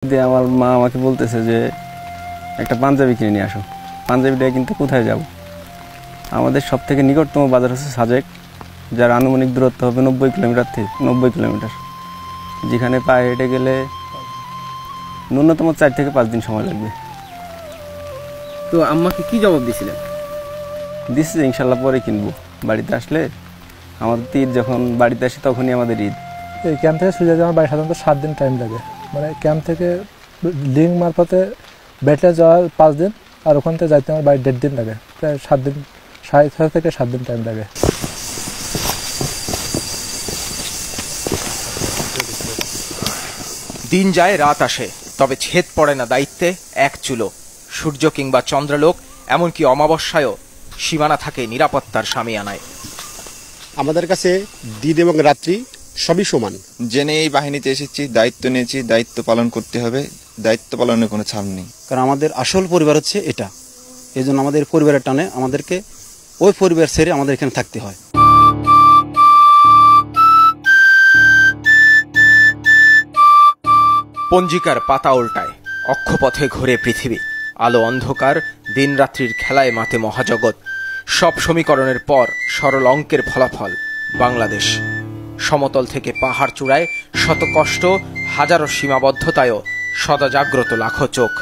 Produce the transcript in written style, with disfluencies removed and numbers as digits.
আমার মা আমাকে বলতেছে যে একটা পাঞ্জাবি কিনে নিয়ে আসো। পাঞ্জাবিটা কিন্তু কোথায় যাব? আমাদের সব থেকে নিকটতম বাজার হচ্ছে সাজেক, যার আনুমানিক দূরত্ব হবে 90 কিলোমিটার, যেখানে পায়ে হেঁটে গেলে ন্যূনতম 4 থেকে 5 দিন সময় লাগবে। তো আম্মাকে কি জবাব দিয়েছিলেন? দিচ্ছি যে ইনশাল্লাহ পরে কিনবো, বাড়িতে আসলে। আমাদের ঈদ যখন বাড়িতে আসি তখনই আমাদের ঈদ। এই ক্যাম্প থেকে সুজা আমার বাড়ি সাধারণত 7 দিন টাইম লাগে। মানে ক্যাম্প থেকে লিঙ্ক মারফতে বেটলে যাওয়া 5 দিন, আর ওখান থেকে যাইতে আমার বাড়ি 1.5 দিন লাগে। প্রায় 7 দিন, 6.5 থেকে 7 দিন টাইম লাগে। দিন যায় রাত আসে, তবে ছেদ পড়ে না দায়িত্বে এক চুলো। সূর্য কিংবা চন্দ্রলোক, এমনকি অমাবস্যায়ও সীমানা থাকে নিরাপত্তার সামিয়ানায়। আমাদের কাছে দিন এবং রাত্রি সবই সমান। জেনে এই বাহিনীতে এসেছি, দায়িত্ব নিয়েছি, দায়িত্ব পালন করতে হবে, দায়িত্ব পালনের কোনো ছাড় নেই। কারণ আমাদের আসল পরিবার হচ্ছে এটা, এই জন্য আমাদের পরিবারের টানে আমাদেরকে ওই পরিবার ছেড়ে আমাদের এখানে থাকতে হয়। পঞ্জিকার পাতা উল্টায়, অক্ষপথে ঘোরে পৃথিবী। আলো অন্ধকার, দিন রাত্রির খেলায় মাতে মহাজগৎ। সব সমীকরণের পর সরল অঙ্কের ফলাফল বাংলাদেশ। সমতল থেকে পাহাড় চূড়ায় শত কষ্ট, হাজারো সীমাবদ্ধতায়ও সদা জাগ্রত লাখো চোখ।